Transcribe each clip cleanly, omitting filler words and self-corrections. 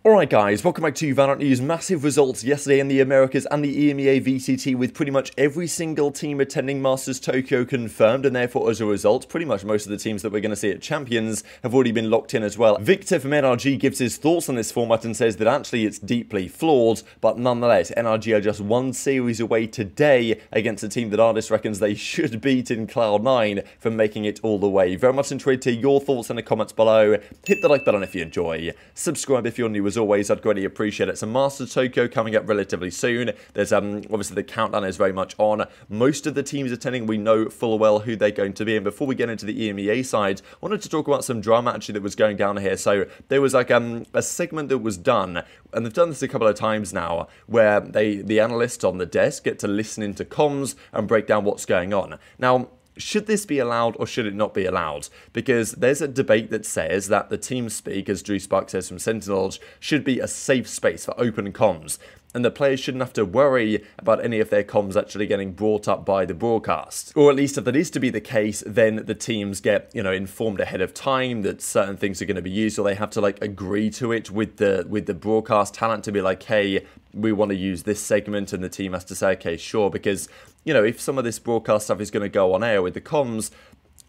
Alright guys, welcome back to VALORANT News. Massive results yesterday in the Americas and the EMEA VCT, with pretty much every single team attending Masters Tokyo confirmed, and therefore as a result, pretty much most of the teams that we're going to see at Champions have already been locked in as well. Victor from NRG gives his thoughts on this format and says that actually it's deeply flawed, but nonetheless, NRG are just one series away today against a team that Ardiis reckons they should beat in Cloud9 from making it all the way. Very much interested to your thoughts in the comments below. Hit the like button if you enjoy. Subscribe if you're new as always, I'd greatly appreciate it. So Masters Tokyo coming up relatively soon. There's obviously the countdown is very much on. Most of the teams attending, we know full well who they're going to be. And before we get into the EMEA side, I wanted to talk about some drama actually that was going down here. So there was like a segment that was done, and they've done this a couple of times now, where the analysts on the desk get to listen into comms and break down what's going on. Now, should this be allowed or should it not be allowed? Because there's a debate that says that the team speak, as Drew Spark says from Sentinels, should be a safe space for open comms, and the players shouldn't have to worry about any of their comms actually getting brought up by the broadcast. Or at least if that is to be the case, then the teams get, informed ahead of time that certain things are going to be used, or they have to like agree to it with the broadcast talent to be like, hey, we want to use this segment, and the team has to say, okay, sure, because if some of this broadcast stuff is going to go on air with the comms,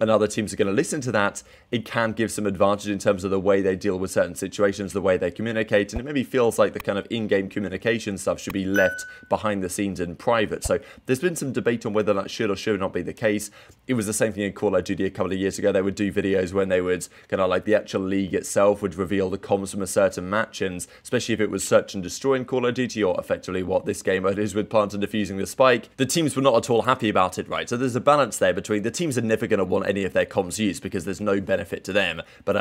and other teams are going to listen to that, it can give some advantage in terms of the way they deal with certain situations, the way they communicate, and it maybe feels like the kind of in-game communication stuff should be left behind the scenes in private. So there's been some debate on whether that should or should not be the case. It was the same thing in Call of Duty a couple of years ago. They would do videos when they would kind of like the actual league itself would reveal the comms from a certain match, and especially if it was search and destroy in Call of Duty, or effectively what this game mode is with plant and defusing the spike, the teams were not at all happy about it, right? So there's a balance there between the teams are never going to want any of their comms used because there's no benefit to them, but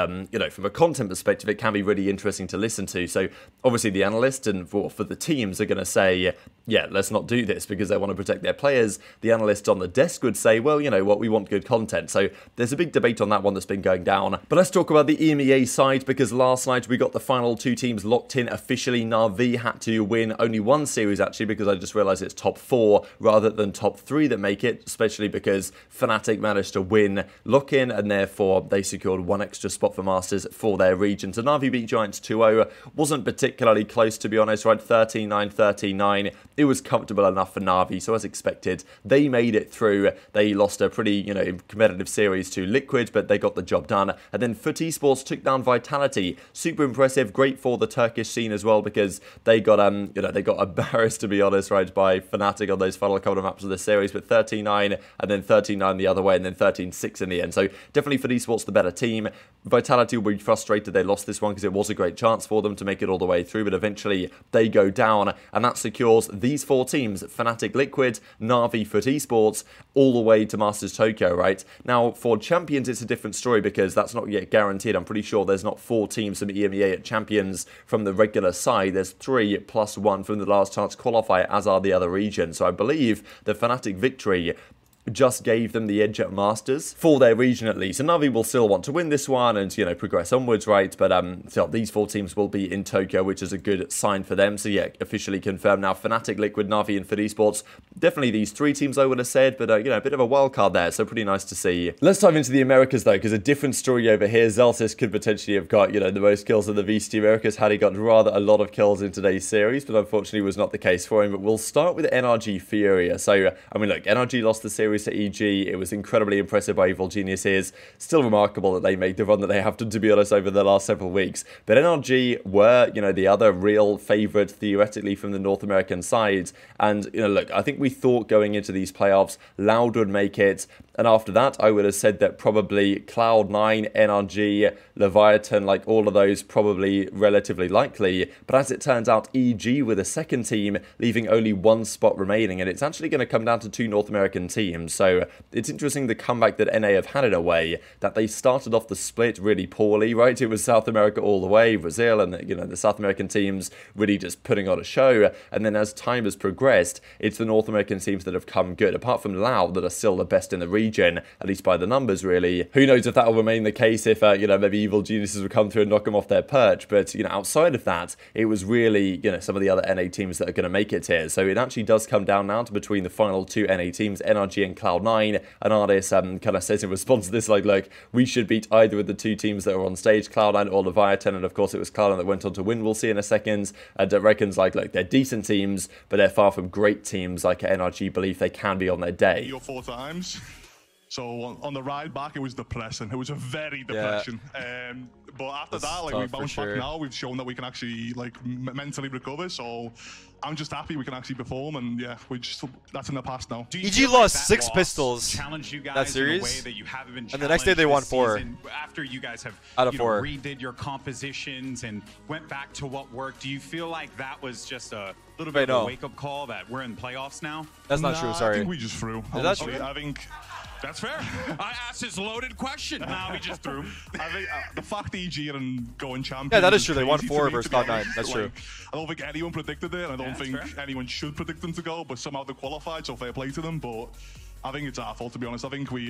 from a content perspective it can be really interesting to listen to. So obviously the analysts and for the teams are going to say, yeah, let's not do this because they want to protect their players. The analyst on the desk would say, well, what, we want good content. So there's a big debate on that one that's been going down. But let's talk about the EMEA side, because last night we got the final two teams locked in officially. Na'Vi had to win only one series actually, because I just realized it's top 4 rather than top 3 that make it, especially because Fnatic managed to win lock-in, and therefore they secured one extra spot for Masters for their region. So Na'Vi beat Giants 2-0. Wasn't particularly close, to be honest, right? 13-9, 13-9. It was comfortable enough for Na'Vi, so as expected, they made it through. They lost a pretty, competitive series to Liquid, but they got the job done. And then FUT Esports took down Vitality. Super impressive, great for the Turkish scene as well, because they got, they got embarrassed, to be honest, right, by Fnatic on those final couple of maps of the series, but 13-9, and then 13-9 the other way, and then 13-6 in the end. So definitely FUT Esports the better team. Vitality will be frustrated they lost this one because it was a great chance for them to make it all the way through, but eventually they go down, and that secures these 4 teams, Fnatic, Liquid, Na'Vi, FUT Esports, all the way to Masters Tokyo, right? Now, for Champions, it's a different story because that's not yet guaranteed. I'm pretty sure there's not 4 teams from EMEA at Champions from the regular side. There's 3 plus 1 from the last chance qualifier, as are the other regions. So I believe the Fnatic victory just gave them the edge at Masters for their region at least. And Na'Vi will still want to win this one and, progress onwards, right? But so these 4 teams will be in Tokyo, which is a good sign for them. So yeah, officially confirmed now. Fnatic, Liquid, Na'Vi, and FUT Esports. Definitely these 3 teams I would have said, but a bit of a wild card there, so pretty nice to see. Let's dive into the Americas though, because a different story over here. Xeltis could potentially have got, the most kills in the VCT Americas had he got rather a lot of kills in today's series, but unfortunately was not the case for him. But we'll start with NRG Furia. So, I mean, look, NRG lost the series to EG. It was incredibly impressive by Evil Geniuses. Still remarkable that they made the run that they have done, to be honest, over the last several weeks. But NRG were, the other real favourite, theoretically, from the North American side. And, look, I think we thought going into these playoffs, Loud would make it. And after that, I would have said that probably Cloud9, NRG, Leviathan, like all of those, probably relatively likely. But as it turns out, EG with a second team, leaving only 1 spot remaining. And it's actually going to come down to 2 North American teams. So it's interesting the comeback that NA have had in a way, that they started off the split really poorly, right? It was South America all the way, Brazil, and the South American teams really just putting on a show. And then as time has progressed, it's the North American teams that have come good, apart from Loud, that are still the best in the region, at least by the numbers, really. Who knows if that will remain the case, if, maybe Evil Geniuses will come through and knock them off their perch. But, outside of that, it was really, some of the other NA teams that are going to make it here. So it actually does come down now to between the final 2 NA teams, NRG and and Cloud9, and Ardiis kind of says in response to this, like, look, we should beat either of the two teams that are on stage, Cloud9 or Leviathan, and of course it was Cloud9 that went on to win, we'll see in a second, and reckons, like, look, they're decent teams, but they're far from great teams like NRG believe they can be on their day. 3 or 4 times. So on the ride back, it was depressing. It was a very depression. Yeah. But after that, like, we bounced back now. We've shown that we can actually, like, mentally recover. So I'm just happy we can actually perform. And yeah, that's in the past now. EG lost 6 pistols that series, and the next day they won 4. After you guys have out of 4. redid your compositions and went back to what worked, do you feel like that was just a little bit of a wake-up call that we're in playoffs now? That's not true. Sorry. I think we just threw. Is that true? I think. That's fair. I asked this loaded question. Now we just threw. I think the fact EG and going champion. Yeah, that is true. They won 4 versus Cloud9. That's true. I don't think anyone predicted it, and I don't think anyone should predict them to go. But somehow they qualified, so fair play to them. But I think it's our fault, to be honest. I think we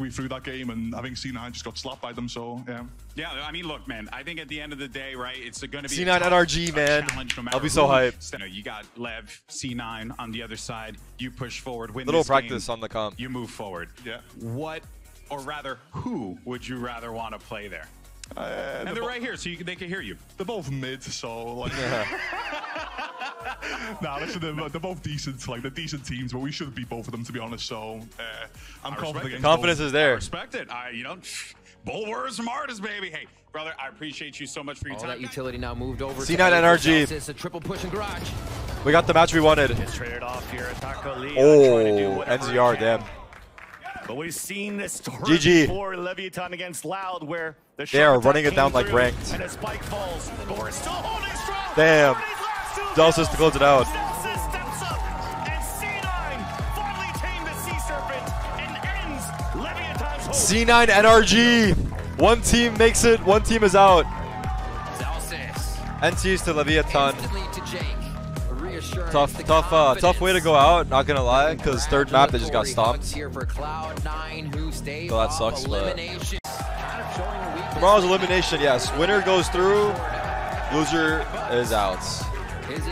threw that game, and I think C9 just got slapped by them. So yeah. Yeah, I mean, look, man. I think at the end of the day, right, it's going to be C9 NRG, man. No, I'll be so hyped. You know, you got Lev, C9 on the other side. You push forward, win little this practice game, on the comp. You move forward. Yeah. What, or rather, who would you rather want to play there? And they're right here, so they can hear you. They're both mid, so like. Nah, listen, they're both decent. Like, they're decent teams, but we should beat both of them, to be honest. So I'm confident. Confidence is there. I respect it. You know, bold words from Ardiis, baby. Hey, brother, I appreciate you so much for your time. That utility now moved over. C9 NRG. It's a triple push and garage. We got the match we wanted. Just traded off here. Oh, NZR, damn. But we've seen this story GG. before, Leviathan against Loud, where the they are running it down like ranked. And a spike falls, but we're still holding strong. Damn. Delsis to close it out. Delsis steps up, and C9 finally tamed the Sea Serpent and ends Leviathan's hope. C9 NRG. One team makes it, one team is out. NC's to Leviathan. Tough way to go out, not gonna lie, because third map they just got stomped. So that sucks, but tomorrow's elimination, yes. Winner goes through, loser is out.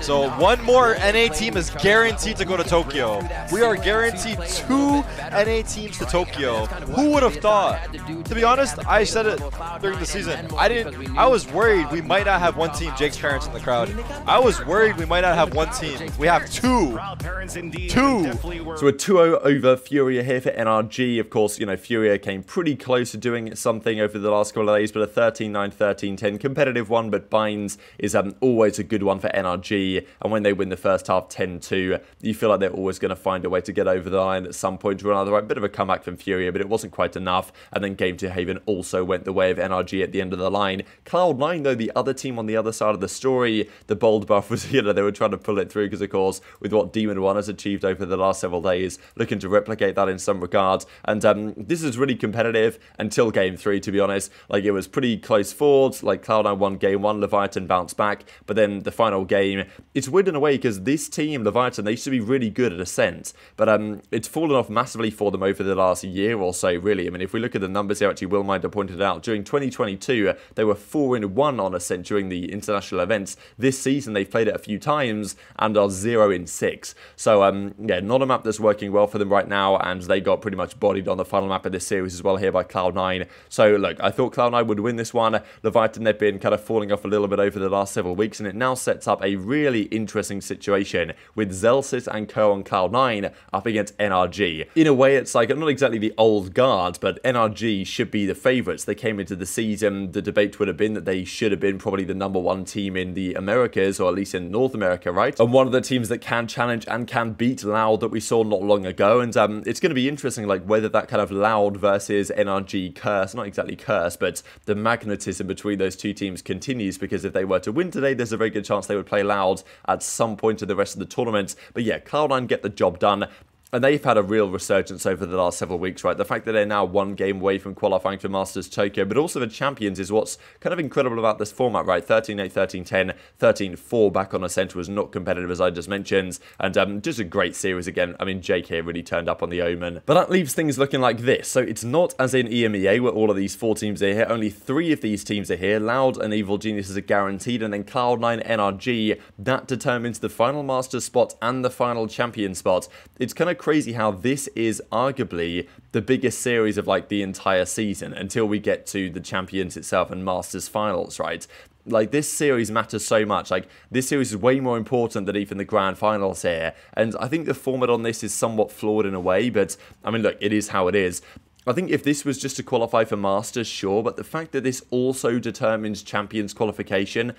So one more NA team is guaranteed to go to Tokyo. We are guaranteed 2 NA teams to Tokyo. Who would have thought? To be honest, I said it during the season. I was worried we might not have one team. Jake's parents in the crowd. I was worried we might not have one team. We have 2. 2. So a 2-0 over Furia here for NRG. Of course, you know, Furia came pretty close to doing something over the last couple of days, but a 13-9, 13-10 competitive one, but Binds is always a good one for NRG. And when they win the first half 10-2, you feel like they're always going to find a way to get over the line at some point or another. A bit of a comeback from Furia, but it wasn't quite enough. And then Game 2 Haven also went the way of NRG at the end of the line. Cloud9, though, the other team on the other side of the story, the bold buff was, you know, they were trying to pull it through because, of course, with what Demon 1 has achieved over the last several days, looking to replicate that in some regards. And this is really competitive until Game 3, to be honest. Like, it was pretty close forwards. Like, Cloud9 won Game 1, Leviathan bounced back. But then the final game, it's weird in a way because this team, Leviathan, they used to be really good at Ascent, but it's fallen off massively for them over the last year or so, really. I mean, if we look at the numbers here, actually, Will Minder pointed out, during 2022, they were 4-1 on Ascent during the international events. This season, they've played it a few times and are 0-6. So, yeah, not a map that's working well for them right now, and they got pretty much bodied on the final map of this series as well here by Cloud9. So, look, I thought Cloud9 would win this one. Leviathan, they've been kind of falling off a little bit over the last several weeks, and it now sets up a really interesting situation with Zelsis and Co on Cloud9 up against NRG. In a way, it's like, not exactly the old guard, but NRG should be the favourites. They came into the season, the debate would have been that they should have been probably the #1 team in the Americas, or at least in North America, right? And one of the teams that can challenge and can beat Loud that we saw not long ago. And it's going to be interesting, like, whether that kind of Loud versus NRG curse, not exactly curse, but the magnetism between those two teams continues, because if they were to win today, there's a very good chance they would play Loud at some point in the rest of the tournament. But yeah, Cloud9 get the job done. And they've had a real resurgence over the last several weeks, right? The fact that they're now 1 game away from qualifying for Masters Tokyo, but also the champions, is what's kind of incredible about this format, right? 13-8, 13-10, 13-4 back on Ascent was not competitive, as I just mentioned. And just a great series again. I mean, Jake here really turned up on the Omen. But that leaves things looking like this. So it's not as in EMEA, where all of these 4 teams are here. Only 3 of these teams are here. Loud and Evil Geniuses are guaranteed. And then Cloud9, NRG, that determines the final Masters spot and the final champion spot. It's kind of crazy how this is arguably the biggest series of like the entire season until we get to the Champions itself and Masters finals, right? Like, this series matters so much. Like, this series is way more important than even the grand finals here. And I think the format on this is somewhat flawed in a way, but I mean, look, it is how it is. I think if this was just to qualify for Masters, sure, but the fact that this also determines Champions qualification,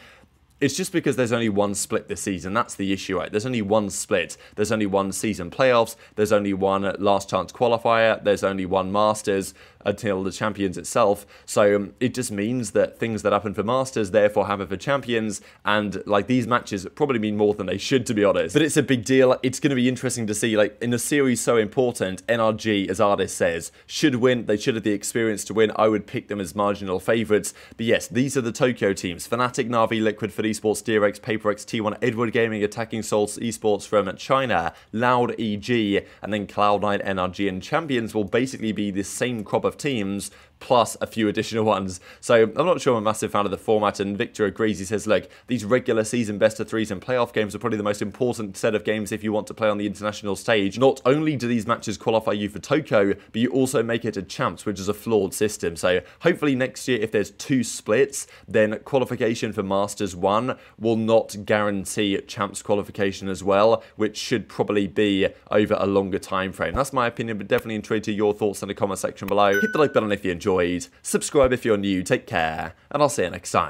it's just because there's only one split this season. That's the issue, right? There's only one split. There's only one season playoffs. There's only one last chance qualifier. There's only one Masters until the Champions itself. So it just means that things that happen for Masters therefore happen for Champions. And like, these matches probably mean more than they should, to be honest. But it's a big deal. It's going to be interesting to see, like, in a series so important, NRG, as Ardiis says, should win. They should have the experience to win. I would pick them as marginal favourites. But yes, these are the Tokyo teams. Fnatic, Na'Vi, Liquid for esports, DRX, PaperX, T1, Edward Gaming, Attacking Souls esports from China, Loud EG, and then Cloud9, NRG, and Champions will basically be the same crop of teams plus a few additional ones. So I'm not sure I'm a massive fan of the format, and Victor agrees. He says, look, these regular season best of threes and playoff games are probably the most important set of games if you want to play on the international stage. Not only do these matches qualify you for Tokyo, but you also make it a champs, which is a flawed system. So hopefully next year, if there's 2 splits, then qualification for Masters 1 will not guarantee champs qualification as well, which should probably be over a longer time frame. That's my opinion, but definitely intrigued to your thoughts in the comment section below. Hit the like button if you enjoyed, subscribe if you're new, take care, and I'll see you next time.